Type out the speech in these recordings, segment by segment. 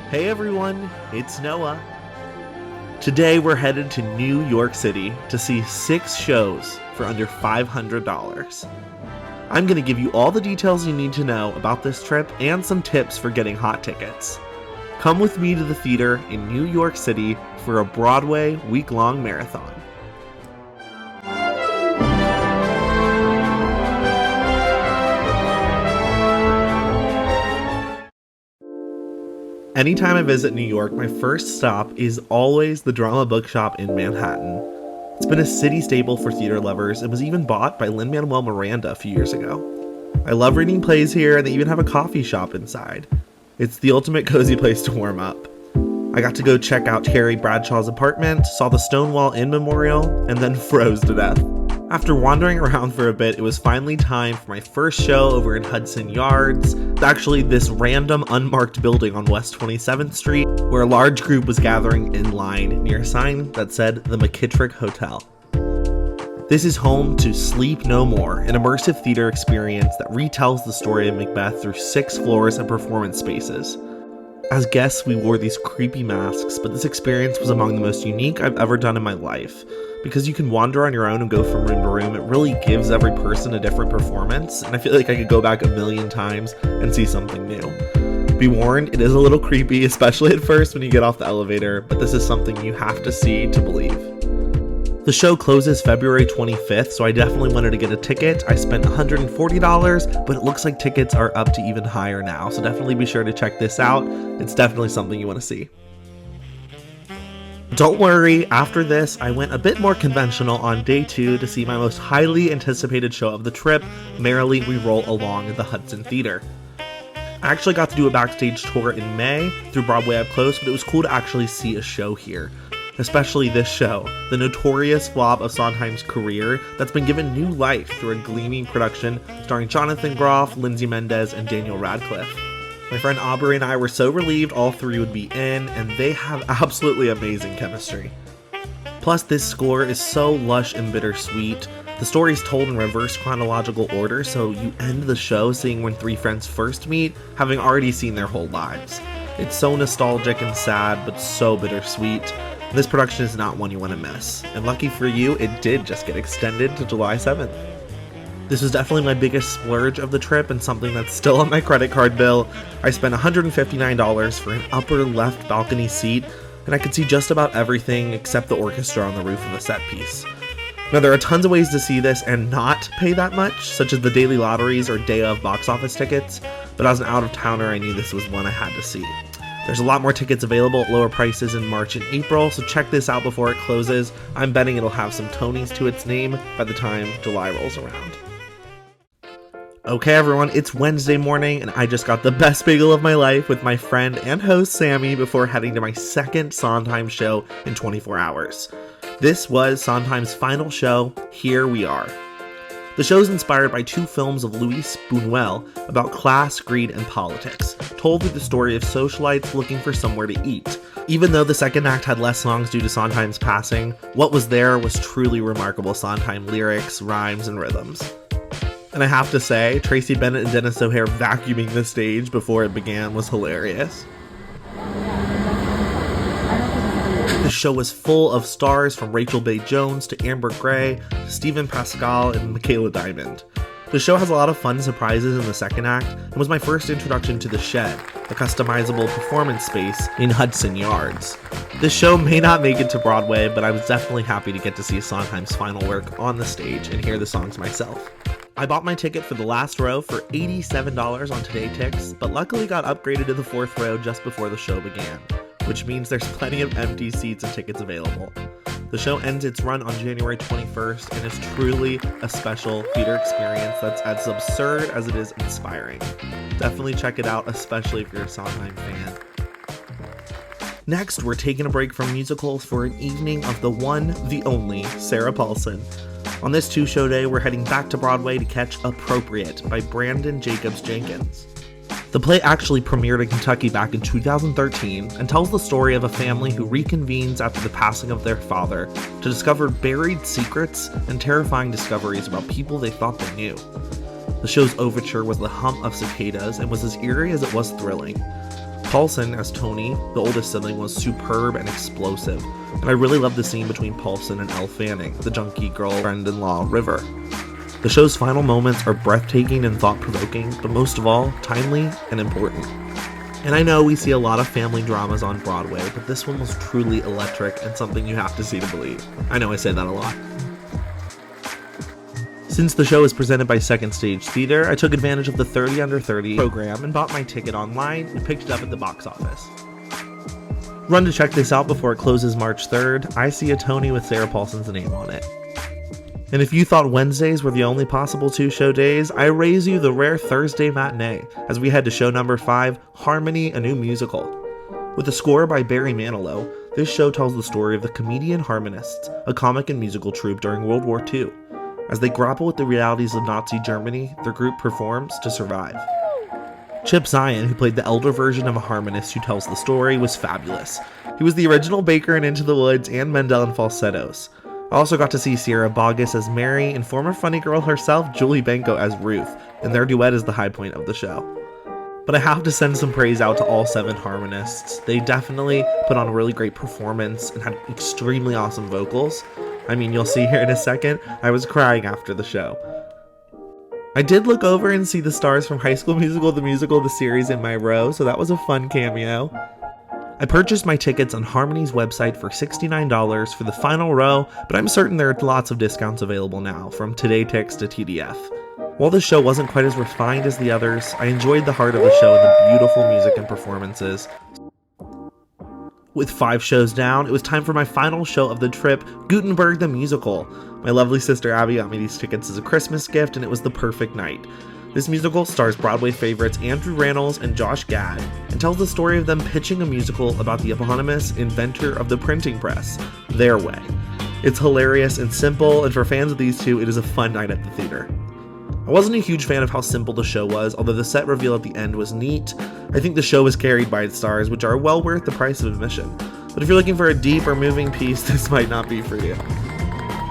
Hey everyone, it's Noah. Today we're headed to New York City to see 6 shows for under $500. I'm going to give you all the details you need to know about this trip and some tips for getting hot tickets. Come with me to the theater in New York City for a Broadway week-long marathon. Anytime I visit New York, my first stop is always the Drama Bookshop in Manhattan. It's been a city staple for theater lovers and was even bought by Lin-Manuel Miranda a few years ago. I love reading plays here, and they even have a coffee shop inside. It's the ultimate cozy place to warm up. I got to go check out Terry Bradshaw's apartment, saw the Stonewall Inn Memorial, and then froze to death. After wandering around for a bit, it was finally time for my first show over in Hudson Yards, actually this random unmarked building on West 27th Street, where a large group was gathering in line near a sign that said the McKittrick Hotel. This is home to Sleep No More, an immersive theater experience that retells the story of Macbeth through 6 floors and performance spaces. As guests, we wore these creepy masks, but this experience was among the most unique I've ever done in my life. Because you can wander on your own and go from room to room, it really gives every person a different performance, and I feel like I could go back a million times and see something new. Be warned, it is a little creepy, especially at first when you get off the elevator, but this is something you have to see to believe. The show closes February 25th, so I definitely wanted to get a ticket. I spent $140, but it looks like tickets are up to even higher now, so definitely be sure to check this out. It's definitely something you want to see. Don't worry, after this, I went a bit more conventional on day 2 to see my most highly anticipated show of the trip, Merrily We Roll Along at the Hudson Theater. I actually got to do a backstage tour in May through Broadway Up Close, but it was cool to actually see a show here. Especially this show, the notorious flop of Sondheim's career that's been given new life through a gleaming production starring Jonathan Groff, Lindsay Mendez, and Daniel Radcliffe. My friend Aubrey and I were so relieved all 3 would be in, and they have absolutely amazing chemistry. Plus, this score is so lush and bittersweet. The story's told in reverse chronological order, so you end the show seeing when 3 friends first meet, having already seen their whole lives. It's so nostalgic and sad, but so bittersweet. This production is not one you want to miss, and lucky for you, it did just get extended to July 7th. This was definitely my biggest splurge of the trip and something that's still on my credit card bill. I spent $159 for an upper left balcony seat, and I could see just about everything except the orchestra on the roof of the set piece. Now, there are tons of ways to see this and not pay that much, such as the daily lotteries or day of box office tickets, but as an out-of-towner, I knew this was one I had to see. There's a lot more tickets available at lower prices in March and April, so check this out before it closes. I'm betting it'll have some Tonys to its name by the time July rolls around. Okay everyone, it's Wednesday morning, and I just got the best bagel of my life with my friend and host Sammy before heading to my second Sondheim show in 24 hours. This was Sondheim's final show, Here We Are. The show is inspired by 2 films of Luis Buñuel about class, greed, and politics, told through the story of socialites looking for somewhere to eat. Even though the second act had less songs due to Sondheim's passing, what was there was truly remarkable Sondheim lyrics, rhymes, and rhythms. And I have to say, Tracy Bennett and Dennis O'Hare vacuuming the stage before it began was hilarious. The show was full of stars from Rachel Bay Jones to Amber Gray, to Stephen Pascal, and Michaela Diamond. The show has a lot of fun surprises in the second act, and was my first introduction to The Shed, a customizable performance space in Hudson Yards. This show may not make it to Broadway, but I was definitely happy to get to see Sondheim's final work on the stage and hear the songs myself. I bought my ticket for the last row for $87 on Today Tix, but luckily got upgraded to the 4th row just before the show began, which means there's plenty of empty seats and tickets available. The show ends its run on January 21st and is truly a special theater experience that's as absurd as it is inspiring. Definitely check it out, especially if you're a Sondheim fan. Next, we're taking a break from musicals for an evening of the one, the only, Sarah Paulson. On this 2-show day, we're heading back to Broadway to catch Appropriate by Brandon Jacobs Jenkins. The play actually premiered in Kentucky back in 2013 and tells the story of a family who reconvenes after the passing of their father to discover buried secrets and terrifying discoveries about people they thought they knew. The show's overture was the hum of cicadas and was as eerie as it was thrilling. Paulson, as Tony, the oldest sibling, was superb and explosive, and I really loved the scene between Paulson and Elle Fanning, the junkie girlfriend-in-law River. The show's final moments are breathtaking and thought-provoking, but most of all, timely and important. And I know we see a lot of family dramas on Broadway, but this one was truly electric and something you have to see to believe. I know I say that a lot. Since the show is presented by Second Stage Theater, I took advantage of the 30 Under 30 program and bought my ticket online and picked it up at the box office. Run to check this out before it closes March 3rd. I See a Tony with Sarah Paulson's name on it. And if you thought Wednesdays were the only possible 2-show days, I raise you the rare Thursday matinee as we head to show number 5, Harmony, a New Musical. With a score by Barry Manilow, this show tells the story of the Comedian Harmonists, a comic and musical troupe during World War II. As they grapple with the realities of Nazi Germany, their group performs to survive. Chip Zien, who played the elder version of a harmonist who tells the story, was fabulous. He was the original Baker in Into the Woods and Mendel in Falsettos. I also got to see Sierra Boggess as Mary and former funny girl herself, Julie Benko, as Ruth, and their duet is the high point of the show. But I have to send some praise out to all 7 harmonists. They definitely put on a really great performance and had extremely awesome vocals. I mean, you'll see here in a second, I was crying after the show. I did look over and see the stars from High School Musical, the series in my row, so that was a fun cameo. I purchased my tickets on Harmony's website for $69 for the final row, but I'm certain there are lots of discounts available now, from Today Tix to TDF. While the show wasn't quite as refined as the others, I enjoyed the heart of the show and the beautiful music and performances. With 5 shows down, it was time for my final show of the trip, Gutenberg the Musical. My lovely sister Abby got me these tickets as a Christmas gift, and it was the perfect night. This musical stars Broadway favorites Andrew Rannells and Josh Gad, and tells the story of them pitching a musical about the eponymous inventor of the printing press, their way. It's hilarious and simple, and for fans of these two, it is a fun night at the theater. I wasn't a huge fan of how simple the show was, although the set reveal at the end was neat. I think the show was carried by its stars, which are well worth the price of admission. But if you're looking for a deep or moving piece, this might not be for you.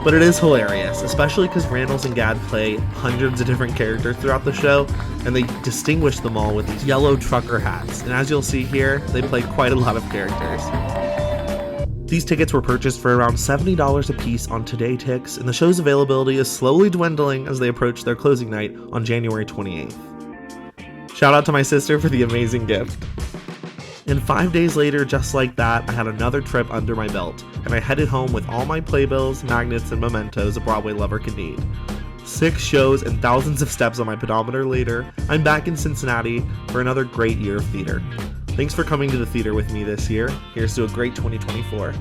But it is hilarious, especially because Rannells and Gad play hundreds of different characters throughout the show, and they distinguish them all with these yellow trucker hats. And as you'll see here, they play quite a lot of characters. These tickets were purchased for around $70 a piece on Today Tix, and the show's availability is slowly dwindling as they approach their closing night on January 28th. Shout out to my sister for the amazing gift. And 5 days later, just like that, I had another trip under my belt, and I headed home with all my playbills, magnets, and mementos a Broadway lover could need. 6 shows and thousands of steps on my pedometer later, I'm back in Cincinnati for another great year of theater. Thanks for coming to the theater with me this year. Here's to a great 2024.